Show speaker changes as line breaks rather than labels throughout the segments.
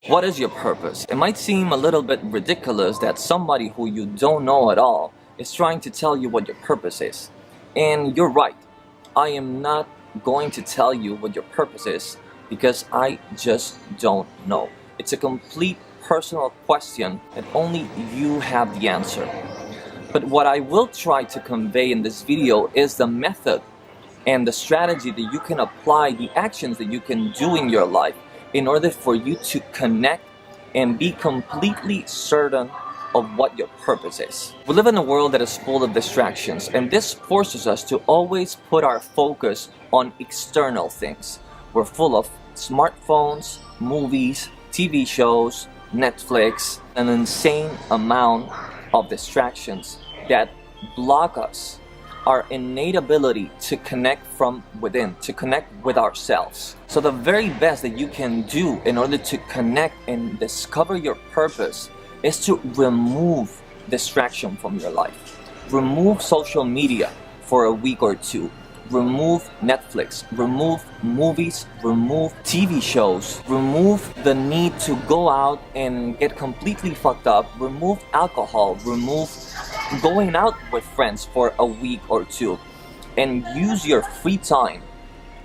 What is your purpose? It might seem a little bit ridiculous that somebody who you don't know at all is trying to tell you what your purpose is. And you're right. I am not going to tell you what your purpose is because I just don't know. It's a complete personal question and only you have the answer. But what I will try to convey in this video is the method and the strategy that you can apply, the actions that you can do in your life in order for you to connect and be completely certain of what your purpose is. We live in a world that is full of distractions, and this forces us to always put our focus on external things. We're full of smartphones, movies, TV shows, Netflix, an insane amount of distractions that block us, our innate ability to connect from within, to connect with ourselves. So the very best that you can do in order to connect and discover your purpose is to remove distraction from your life. Remove social media for a week or two. Remove Netflix, remove movies, remove TV shows, remove the need to go out and get completely fucked up, remove alcohol, remove going out with friends for a week or two, and use your free time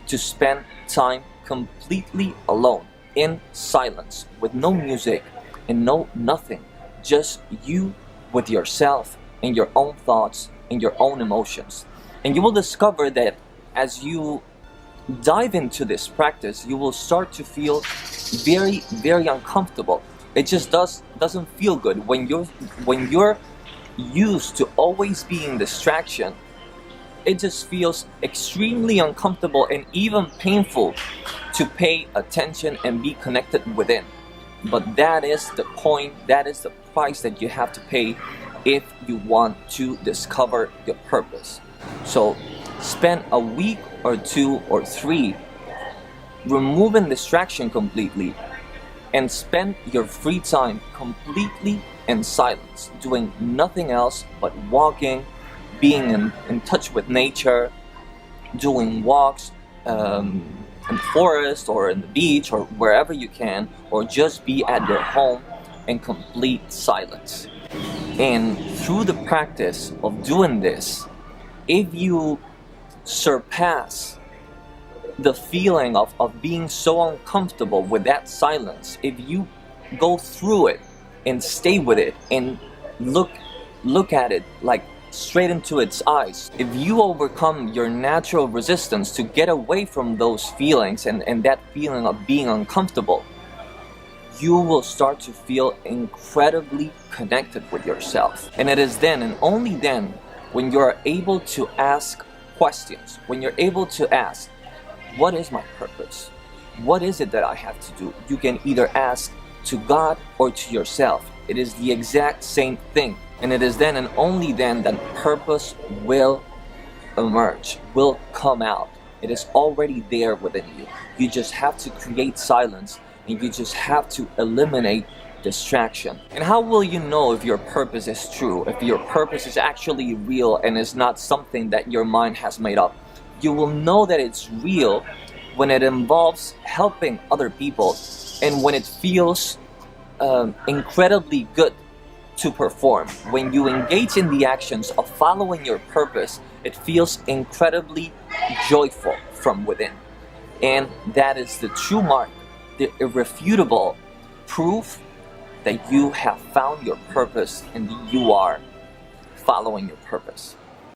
to spend time completely alone, in silence, with no music and no nothing, just you with yourself and your own thoughts and your own emotions. And you will discover that as you dive into this practice, you will start to feel very, very uncomfortable. It just doesn't feel good when you're used to always being distraction. It just feels extremely uncomfortable and even painful to pay attention and be connected within. But that is the point, that is the price that you have to pay if you want to discover your purpose. So spend a week or two or three removing distraction completely and spend your free time completely in silence, doing nothing else but walking, being in touch with nature, doing walks in the forest or in the beach or wherever you can, or just be at your home in complete silence. And through the practice of doing this, if you surpass the feeling of being so uncomfortable with that silence, if you go through it and stay with it and look at it like straight into its eyes, if you overcome your natural resistance to get away from those feelings and that feeling of being uncomfortable, you will start to feel incredibly connected with yourself. And it is then and only then when you are able to ask questions, when you're able to ask, what is my purpose? What is it that I have to do? You can either ask to God or to yourself. It is the exact same thing. And it is then and only then that purpose will emerge, will come out. It is already there within you. You just have to create silence and you just have to eliminate distraction. And how will you know if your purpose is true, if your purpose is actually real and is not something that your mind has made up? You will know that it's real when it involves helping other people and when it feels incredibly good to perform. When you engage in the actions of following your purpose, it feels incredibly joyful from within. And that is the true mark, the irrefutable proof that you have found your purpose and that you are following your purpose.